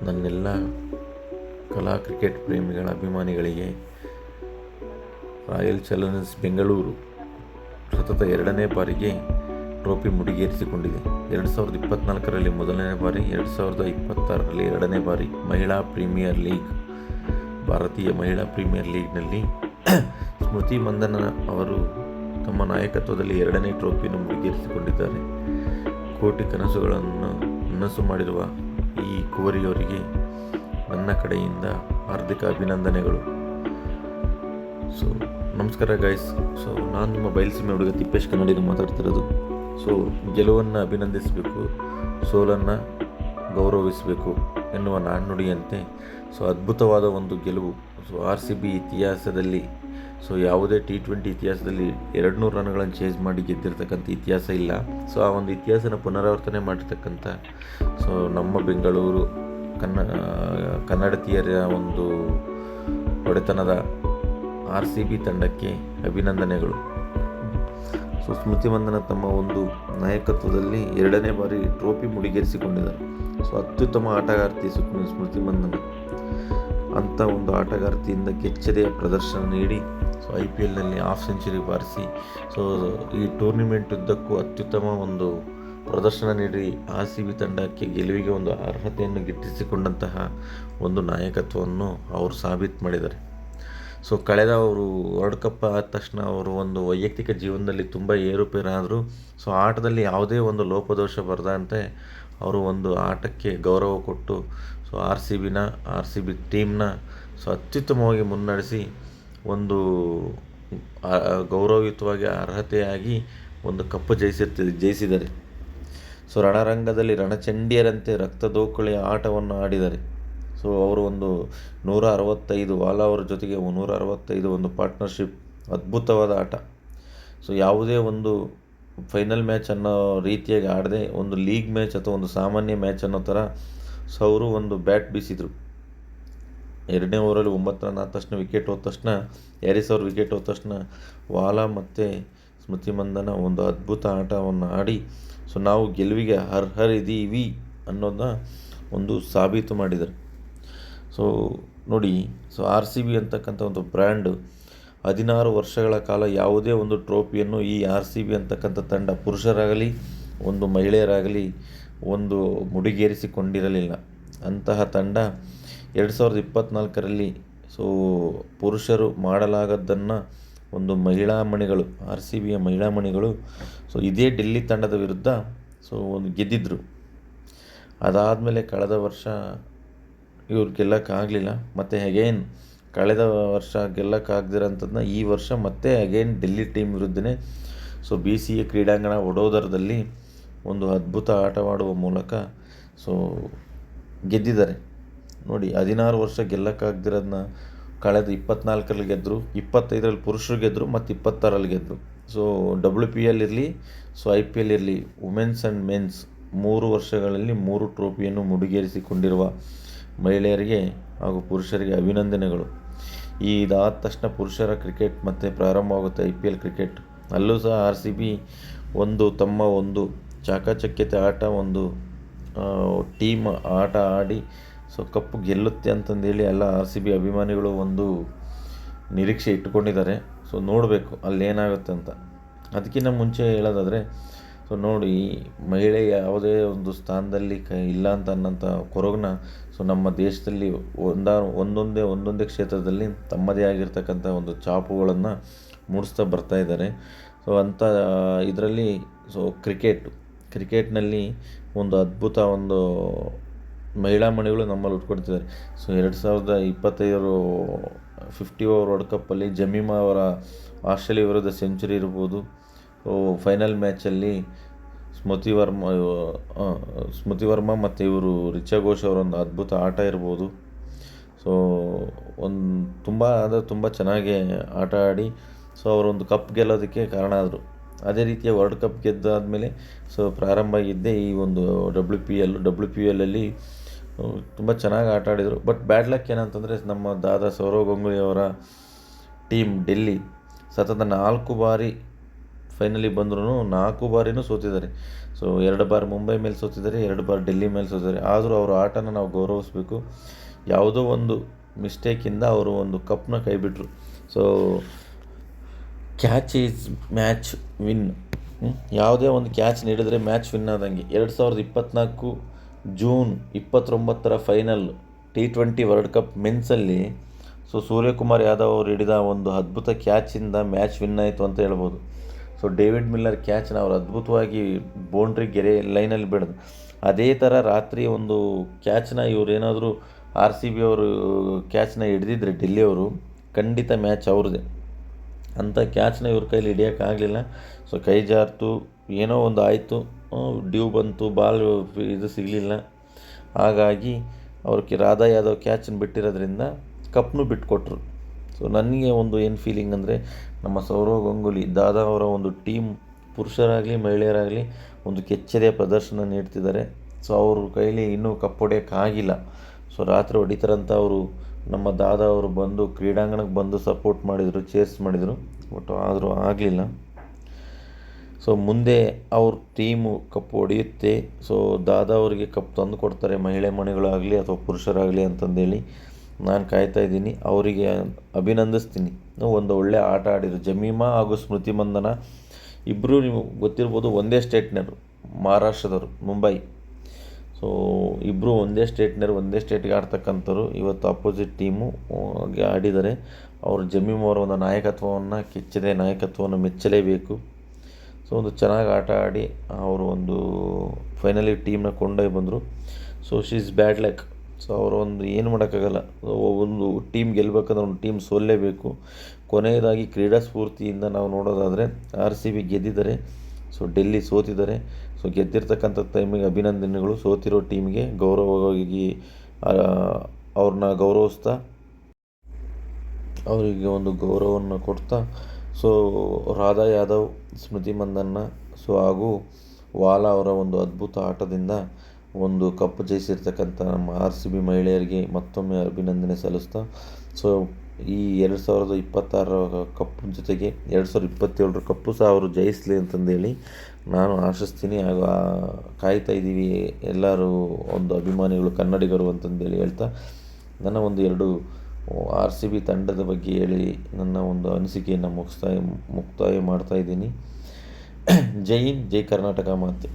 ನನ್ನೆಲ್ಲ ಕಲಾ ಕ್ರಿಕೆಟ್ ಪ್ರೇಮಿಗಳ ಅಭಿಮಾನಿಗಳಿಗೆ ರಾಯಲ್ ಚಾಲೆಂಜರ್ಸ್ ಬೆಂಗಳೂರು ಸತತ 2ನೇ ಬಾರಿಗೆ ಟ್ರೋಫಿ ಮುಡಿಗೇರಿಸಿಕೊಂಡಿದೆ. 2024ರಲ್ಲಿ ಮೊದಲನೇ ಬಾರಿ, 2026ರಲ್ಲಿ 2ನೇ ಬಾರಿ ಮಹಿಳಾ ಪ್ರೀಮಿಯರ್ ಲೀಗ್, ಭಾರತೀಯ ಮಹಿಳಾ ಪ್ರೀಮಿಯರ್ ಲೀಗ್ನಲ್ಲಿ ಸ್ಮೃತಿ ಮಂದನ ಅವರು ತಮ್ಮ ನಾಯಕತ್ವದಲ್ಲಿ 2ನೇ ಟ್ರೋಫಿಯನ್ನು ಮುಡಿಗೇರಿಸಿಕೊಂಡಿದ್ದಾರೆ. ಕೋಟಿ ಕನಸುಗಳನ್ನು ನನಸು ಮಾಡಿರುವ ಈ ಕುವರಿಯವರಿಗೆ ನನ್ನ ಕಡೆಯಿಂದ ಹಾರ್ದಿಕ ಅಭಿನಂದನೆಗಳು. ನಮಸ್ಕಾರ ಗೈಸ್. ನಾನು ನಿಮ್ಮ ಬಯಲುಸೀಮೆ ಹುಡುಗ ತಿಪ್ಪೇಶ್ ಕನ್ನಡಿಗ ಮಾತಾಡ್ತಿರೋದು. ಗೆಲುವನ್ನು ಅಭಿನಂದಿಸಬೇಕು, ಸೋಲನ್ನು ಗೌರವಿಸಬೇಕು ಎನ್ನುವ ನಾಣ್ಣುಡಿಯಂತೆ ಅದ್ಭುತವಾದ ಒಂದು ಗೆಲುವು. RCB ಇತಿಹಾಸದಲ್ಲಿ ಯಾವುದೇ T20 ಇತಿಹಾಸದಲ್ಲಿ 200 ರನ್ಗಳನ್ನು ಚೇಸ್ ಮಾಡಿ ಗೆದ್ದಿರ್ತಕ್ಕಂಥ ಇತಿಹಾಸ ಇಲ್ಲ. ಆ ಒಂದು ಇತಿಹಾಸನ ಪುನರಾವರ್ತನೆ ಮಾಡಿರ್ತಕ್ಕಂಥ ನಮ್ಮ ಬೆಂಗಳೂರು ಕನ್ನಡತಿಯರ ಒಂದು ಒಡೆತನದ RCB ತಂಡಕ್ಕೆ ಅಭಿನಂದನೆಗಳು. ಸ್ಮೃತಿ ಮಂದನ ತಮ್ಮ ಒಂದು ನಾಯಕತ್ವದಲ್ಲಿ 2ನೇ ಬಾರಿ ಟ್ರೋಫಿ ಮುಡಿಗೇರಿಸಿಕೊಂಡಿದ್ದಾರೆ. ಅತ್ಯುತ್ತಮ ಆಟಗಾರ್ತಿ ಸ್ಮೃತಿ ಮಂದನ. ಅಂಥ ಒಂದು ಆಟಗಾರ್ತಿಯಿಂದ ಕೆಚ್ಚದೆಯ ಪ್ರದರ್ಶನ ನೀಡಿ IPLನಲ್ಲಿ ಹಾಫ್ ಸೆಂಚುರಿ ಬಾರಿಸಿ ಈ ಟೂರ್ನಿಮೆಂಟ್ ಉದ್ದಕ್ಕೂ ಅತ್ಯುತ್ತಮ ಒಂದು ಪ್ರದರ್ಶನ ನೀಡಿ RCB ತಂಡಕ್ಕೆ ಗೆಲುವಿಗೆ ಒಂದು ಅರ್ಹತೆಯನ್ನು ಗಿಟ್ಟಿಸಿಕೊಂಡಂತಹ ಒಂದು ನಾಯಕತ್ವವನ್ನು ಅವರು ಸಾಬೀತು ಮಾಡಿದ್ದಾರೆ. ಕಳೆದ ಅವರು ವರ್ಲ್ಡ್ ಕಪ್ ಆದ ತಕ್ಷಣ ಅವರು ಒಂದು ವೈಯಕ್ತಿಕ ಜೀವನದಲ್ಲಿ ತುಂಬ ಏರುಪೇರಾದರು. ಆಟದಲ್ಲಿ ಯಾವುದೇ ಒಂದು ಲೋಪದೋಷ ಬರದಂತೆ ಅವರು ಒಂದು ಆಟಕ್ಕೆ ಗೌರವ ಕೊಟ್ಟು RCB ಟೀಮ್ನ ಅತ್ಯುತ್ತಮವಾಗಿ ಮುನ್ನಡೆಸಿ ಒಂದು ಗೌರವಯುತವಾಗಿ ಅರ್ಹತೆಯಾಗಿ ಒಂದು ಕಪ್ಪು ಜಯಿಸಿದ್ದಾರೆ. ರಣರಂಗದಲ್ಲಿ ರಣಚಂಡಿಯರಂತೆ ರಕ್ತದೋಕುಳಿಯ ಆಟವನ್ನು ಆಡಿದ್ದಾರೆ. ಅವರು ಒಂದು 165 ವಾಲಾ ಅವರ ಜೊತೆಗೆ 165 ಒಂದು ಪಾರ್ಟ್ನರ್ಶಿಪ್, ಅದ್ಭುತವಾದ ಆಟ. ಯಾವುದೇ ಒಂದು ಫೈನಲ್ ಮ್ಯಾಚ್ ಅನ್ನೋ ರೀತಿಯಾಗಿ ಆಡದೆ ಒಂದು ಲೀಗ್ ಮ್ಯಾಚ್ ಅಥವಾ ಒಂದು ಸಾಮಾನ್ಯ ಮ್ಯಾಚ್ ಅನ್ನೋ ಥರ ಅವರು ಒಂದು ಬ್ಯಾಟ್ ಬೀಸಿದರು. 2ನೇ ಓವರಲ್ಲಿ 9 ರನ್ ಆದ ತಕ್ಷಣ ವಿಕೆಟ್ ಹೋದ ತಕ್ಷಣ ಹ್ಯಾರಿಸ್ ಅವರು ವಿಕೆಟ್ ಹೋದ ತಕ್ಷಣ ವಾಲಾ ಮತ್ತು ಸ್ಮೃತಿ ಮಂದನ ಒಂದು ಅದ್ಭುತ ಆಟವನ್ನು ಆಡಿ ನಾವು ಗೆಲುವಿಗೆ ಅರ್ಹರಿದ್ದೀವಿ ಅನ್ನೋದನ್ನ ಒಂದು ಸಾಬೀತು ಮಾಡಿದರು. ನೋಡಿ, RCB ಅಂತಕ್ಕಂಥ ಒಂದು ಬ್ರ್ಯಾಂಡು 16 ವರ್ಷಗಳ ಕಾಲ ಯಾವುದೇ ಒಂದು ಟ್ರೋಫಿಯನ್ನು ಈ RCB ಅಂತಕ್ಕಂಥ ತಂಡ, ಪುರುಷರಾಗಲಿ ಒಂದು ಮಹಿಳೆಯರಾಗಲಿ, ಒಂದು ಮುಡಿಗೇರಿಸಿಕೊಂಡಿರಲಿಲ್ಲ. ಅಂತಹ ತಂಡ 2024ರಲ್ಲಿ ಪುರುಷರು ಮಾಡಲಾಗದ್ದನ್ನು ಒಂದು ಮಹಿಳಾಮಣಿಗಳು, RCBಯ ಮಹಿಳಾಮಣಿಗಳು ಇದೇ ಡೆಲ್ಲಿ ತಂಡದ ವಿರುದ್ಧ ಒಂದು ಗೆದ್ದಿದ್ರು. ಅದಾದಮೇಲೆ ಕಳೆದ ವರ್ಷ ಇವ್ರು ಗೆಲ್ಲಕ್ಕಾಗಲಿಲ್ಲ. ಮತ್ತು ಅಗೇನ್ ಕಳೆದ ವರ್ಷ ಗೆಲ್ಲಕ್ಕಾಗದಿರೋಂಥದ್ದನ್ನ ಈ ವರ್ಷ ಮತ್ತೆ ಅಗೇನ್ ಡೆಲ್ಲಿ ಟೀಮ್ ವಿರುದ್ಧನೇ BCA ಕ್ರೀಡಾಂಗಣ ವಡೋದರದಲ್ಲಿ ಒಂದು ಅದ್ಭುತ ಆಟವಾಡುವ ಮೂಲಕ ಗೆದ್ದಿದ್ದಾರೆ. ನೋಡಿ, 16 ವರ್ಷ ಗೆಲ್ಲಕ್ಕಾಗದಿರೋದನ್ನ ಕಳೆದ 24ರಲ್ಲಿ ಗೆದ್ದರು, 25ರಲ್ಲಿ ಪುರುಷರು ಗೆದ್ದರು ಮತ್ತು 26ರಲ್ಲಿ ಗೆದ್ದರು. WPL ಇರಲಿ, IPL ಇರಲಿ, ವುಮೆನ್ಸ್ ಆ್ಯಂಡ್ ಮೆನ್ಸ್ 3 ವರ್ಷಗಳಲ್ಲಿ 3 ಟ್ರೋಫಿಯನ್ನು ಮುಡಿಗೇರಿಸಿಕೊಂಡಿರುವ ಮಹಿಳೆಯರಿಗೆ ಹಾಗೂ ಪುರುಷರಿಗೆ ಅಭಿನಂದನೆಗಳು. ಇದಾದ ತಕ್ಷಣ ಪುರುಷರ ಕ್ರಿಕೆಟ್ ಮತ್ತೆ ಪ್ರಾರಂಭವಾಗುತ್ತೆ, IPL ಕ್ರಿಕೆಟ್. ಅಲ್ಲೂ ಸಹ RCB ತಮ್ಮ ಒಂದು ಚಾಕಚಕ್ಯತೆ ಆಟ, ಒಂದು ಟೀಮ್ ಆಟ ಆಡಿ ಕಪ್ಪು ಗೆಲ್ಲುತ್ತೆ ಅಂತಂದೇಳಿ ಎಲ್ಲ RCB ಅಭಿಮಾನಿಗಳು ಒಂದು ನಿರೀಕ್ಷೆ ಇಟ್ಟುಕೊಂಡಿದ್ದಾರೆ. ನೋಡಬೇಕು ಅಲ್ಲೇನಾಗುತ್ತೆ ಅಂತ. ಅದಕ್ಕಿಂತ ಮುಂಚೆ ಹೇಳೋದಾದರೆ ನೋಡಿ, ಮಹಿಳೆ ಯಾವುದೇ ಒಂದು ಸ್ಥಾನದಲ್ಲಿ ಇಲ್ಲ ಅಂತ ಅನ್ನೋಂಥ ಕೊರಗನ ನಮ್ಮ ದೇಶದಲ್ಲಿ ಒಂದೊಂದೇ ಕ್ಷೇತ್ರದಲ್ಲಿ ತಮ್ಮದೇ ಆಗಿರ್ತಕ್ಕಂಥ ಒಂದು ಛಾಪುಗಳನ್ನು ಮೂಡಿಸ್ತಾ ಬರ್ತಾ ಇದ್ದಾರೆ. ಅಂಥ ಇದರಲ್ಲಿ ಕ್ರಿಕೆಟ್ನಲ್ಲಿ ಒಂದು ಅದ್ಭುತ ಒಂದು ಮಹಿಳಾ ಮಣಿಗಳು ನಮ್ಮಲ್ಲಿ ಉಟ್ಕೊಡ್ತಿದ್ದಾರೆ. 2025 50 ಓವರ್ ವರ್ಲ್ಡ್ ಕಪ್ಪಲ್ಲಿ ಜಮೀಮಾ ಅವರ ಆಸ್ಟ್ರೇಲಿಯಾ ವಿರುದ್ಧ ಸೆಂಚುರಿ ಇರ್ಬೋದು. ಫೈನಲ್ ಮ್ಯಾಚಲ್ಲಿ ಸ್ಮೃತಿ ವರ್ಮಾ ಮತ್ತು ಇವರು ರಿಚಾ ಘೋಷ್ ಅವರೊಂದು ಅದ್ಭುತ ಆಟ ಇರ್ಬೋದು. ತುಂಬ ಚೆನ್ನಾಗಿ ಆಟ ಆಡಿ ಅವರೊಂದು ಕಪ್ ಗೆಲ್ಲೋದಕ್ಕೆ ಕಾರಣ ಆದರು. ಅದೇ ರೀತಿಯ ವರ್ಲ್ಡ್ ಕಪ್ ಗೆದ್ದಾದಮೇಲೆ ಪ್ರಾರಂಭ ಆಗಿದ್ದೇ ಈ ಒಂದು WPLಲ್ಲಿ ತುಂಬ ಚೆನ್ನಾಗಿ ಆಟ ಆಡಿದರು. ಬಟ್ ಬ್ಯಾಡ್ ಲಕ್ ಏನಂತಂದರೆ ನಮ್ಮ ದಾದಾ ಸೌರವ್ ಗಂಗೂಲಿ ಅವರ ಟೀಮ್ ಡೆಲ್ಲಿ ಸತತ 4 ಬಾರಿ ಫೈನಲಿಗೆ ಬಂದ್ರೂ 4 ಬಾರಿನೂ ಸೋತಿದ್ದಾರೆ. ಸೊ 2 ಬಾರಿ ಮುಂಬೈ ಮೇಲೆ ಸೋತಿದ್ದಾರೆ, 2 ಬಾರಿ ಡೆಲ್ಲಿ ಮೇಲೆ ಸೋತಿದ್ದಾರೆ. ಆದರೂ ಅವರ ಆಟನ ನಾವು ಗೌರವಿಸಬೇಕು. ಯಾವುದೋ ಒಂದು ಮಿಸ್ಟೇಕಿಂದ ಅವರು ಒಂದು ಕಪ್ನ ಕೈಬಿಟ್ರು. So catch is match win. ಯಾವುದೇ ಒಂದು ಕ್ಯಾಚ್ ನೀಡಿದರೆ ಮ್ಯಾಚ್ ವಿನ್ ಆದಂಗೆ. 2024 June 29 final T20 world cup ಮೆನ್ಸಲ್ಲಿ ಸೊ ಸೂರ್ಯಕುಮಾರ್ ಯಾದವ್ ಅವರು ಹಿಡಿದ ಒಂದು ಅದ್ಭುತ ಕ್ಯಾಚಿಂದ ಮ್ಯಾಚ್ ವಿನ್ ಆಯಿತು ಅಂತ ಹೇಳ್ಬೋದು. ಸೊ ಡೇವಿಡ್ ಮಿಲ್ಲರ್ ಕ್ಯಾಚ್ನ ಅವರು ಅದ್ಭುತವಾಗಿ ಬೌಂಡ್ರಿ ಗೆರೆ ಲೈನಲ್ಲಿ ಬಿಡೋದು. ಅದೇ ಥರ ರಾತ್ರಿ ಒಂದು ಕ್ಯಾಚ್ನ ಇವರೇನಾದರೂ RCB ಅವರು ಕ್ಯಾಚ್ನ ಹಿಡಿದಿದ್ರೆ ಡೆಲ್ಲಿಯವರು, ಖಂಡಿತ ಮ್ಯಾಚ್ ಅವ್ರದ್ದೇ. ಅಂಥ ಕ್ಯಾಚ್ನ ಇವ್ರ ಕೈಲಿ ಹಿಡಿಯೋಕ್ಕಾಗಲಿಲ್ಲ. ಸೊ ಕೈ ಜಾರ್ತು, ಏನೋ ಒಂದು ಆಯಿತು, ಡ್ಯೂ ಬಂತು, ಬಾಲ್ ಇದು ಸಿಗಲಿಲ್ಲ. ಹಾಗಾಗಿ ಅವ್ರಿಗೆ ರಾಧಾ ಯಾದವ್ ಕ್ಯಾಚನ್ನು ಬಿಟ್ಟಿರೋದ್ರಿಂದ ಕಪ್ನು ಬಿಟ್ಕೊಟ್ರು. ಸೊ ನನಗೆ ಒಂದು ಏನು ಫೀಲಿಂಗ್ ಅಂದರೆ, ನಮ್ಮ ಸೌರವ್ ಗಂಗೂಲಿ ದಾದಾ ಅವರ ಒಂದು ಟೀಮ್ ಪುರುಷರಾಗಲಿ ಮಹಿಳೆಯರಾಗಲಿ ಒಂದು ಕೆಚ್ಚೆದೆಯ ಪ್ರದರ್ಶನ ನೀಡ್ತಿದ್ದಾರೆ. ಸೊ ಅವ್ರ ಕೈಲಿ ಇನ್ನೂ ಕಪ್ ಹೊಡೆಯೋಕ್ಕಾಗಿಲ್ಲ. ಸೊ ರಾತ್ರಿ ಹೊಡಿತಾರಂತ ಅವರು ನಮ್ಮ ದಾದಾ ಅವರು ಬಂದು ಕ್ರೀಡಾಂಗಣಕ್ಕೆ ಬಂದು ಸಪೋರ್ಟ್ ಮಾಡಿದರು, ಚೇರ್ಸ್ ಮಾಡಿದರು. ಬಟ್ ಆದರೂ ಆಗಲಿಲ್ಲ. ಸೊ ಮುಂದೆ ಅವ್ರ ಟೀಮು ಕಪ್ ಹೊಡೆಯುತ್ತೆ. ಸೊ ದಾದಾ ಅವರಿಗೆ ಕಪ್ ತಂದು ಕೊಡ್ತಾರೆ, ಮಹಿಳೆ ಮಣಿಗಳಾಗಲಿ ಅಥವಾ ಪುರುಷರಾಗಲಿ ಅಂತಂದೇಳಿ ನಾನು ಕಾಯ್ತಾ ಇದ್ದೀನಿ. ಅವರಿಗೆ ಅಭಿನಂದಿಸ್ತೀನಿ. ಒಂದು ಒಳ್ಳೆ ಆಟ ಆಡಿದರು. ಜಮೀಮಾ ಹಾಗೂ ಸ್ಮೃತಿ ಮಂದನ ಇಬ್ಬರು ನೀವು ಗೊತ್ತಿರ್ಬೋದು, ಒಂದೇ ಸ್ಟೇಟ್ನವರು, ಮಹಾರಾಷ್ಟ್ರದವರು, ಮುಂಬೈ. ಸೊ ಇಬ್ಬರು ಒಂದೇ ಸ್ಟೇಟ್ನವರು, ಒಂದೇ ಸ್ಟೇಟ್ಗೆ ಆಡ್ತಕ್ಕಂಥವ್ರು. ಇವತ್ತು ಅಪೋಸಿಟ್ ಟೀಮು ಆಡಿದ್ದಾರೆ. ಅವರು ಜಮೀಮಾ ಅವರ ಒಂದು ನಾಯಕತ್ವವನ್ನು, ಕೆಚ್ಚದೆ ನಾಯಕತ್ವವನ್ನು ಮೆಚ್ಚಲೇಬೇಕು. ಸೊ ಒಂದು ಚೆನ್ನಾಗಿ ಆಟ ಆಡಿ ಅವರು ಒಂದು ಫೈನಲಿ ಟೀಮ್ನ ಕೊಂಡೊಯ್ದು ಬಂದರು. So she is bad luck. So ಅವರು ಒಂದು ಏನು ಮಾಡೋಕ್ಕಾಗಲ್ಲ. ಒಂದು ಟೀಮ್ ಗೆಲ್ಲಬೇಕಂದ್ರೆ ಒಂದು ಟೀಮ್ ಸೋಲ್ಲೇಬೇಕು. ಕೊನೆಯದಾಗಿ ಕ್ರೀಡಾ ಸ್ಫೂರ್ತಿಯಿಂದ ನಾವು ನೋಡೋದಾದರೆ RCB ಗೆದ್ದಿದ್ದಾರೆ. ಸೊ ಡೆಲ್ಲಿ ಸೋತಿದ್ದಾರೆ. ಸೊ ಗೆದ್ದಿರ್ತಕ್ಕಂಥ ಟೈಮಿಗೆ ಅಭಿನಂದನೆಗಳು. ಸೋತಿರೋ ಟೀಮ್ಗೆ ಗೌರವವಾಗಿ ಅವ್ರನ್ನ ಗೌರವಿಸ್ತಾ, ಅವರಿಗೆ ಒಂದು ಗೌರವವನ್ನು ಕೊಡ್ತಾ, ಸೊ ರಾಧಾ ಯಾದವ್, ಸ್ಮೃತಿ ಮಂದನ್ನ ಸೊ ಹಾಗೂ ವಾಲಾ ಅವರ ಒಂದು ಅದ್ಭುತ ಆಟದಿಂದ ಒಂದು ಕಪ್ ಜಯಿಸಿರ್ತಕ್ಕಂಥ ನಮ್ಮ RCB ಮಹಿಳೆಯರಿಗೆ ಮತ್ತೊಮ್ಮೆ ಅಭಿನಂದನೆ ಸಲ್ಲಿಸ್ತಾ, ಸೊ ಈ 2026 ಕಪ್ ಜೊತೆಗೆ 2027 ಕಪ್ಪು ಸಹ ಅವರು ಜಯಿಸಲಿ ಅಂತಂದೇಳಿ ನಾನು ಆಶಿಸ್ತೀನಿ. ಹಾಗೂ ಕಾಯ್ತಾ ಇದ್ದೀವಿ ಎಲ್ಲರೂ ಒಂದು ಅಭಿಮಾನಿಗಳು, ಕನ್ನಡಿಗರು ಅಂತಂದೇಳಿ ಹೇಳ್ತಾ ನನ್ನ ಒಂದು 2 RCB ತಂಡದ ಬಗ್ಗೆ ಹೇಳಿ ನನ್ನ ಒಂದು ಅನಿಸಿಕೆಯನ್ನು ಮುಕ್ತಾಯ ಮಾಡ್ತಾಯಿದ್ದೀನಿ. ಜೈ ಹಿಂದ್, ಜೈ ಕರ್ನಾಟಕ ಮಾತೆ.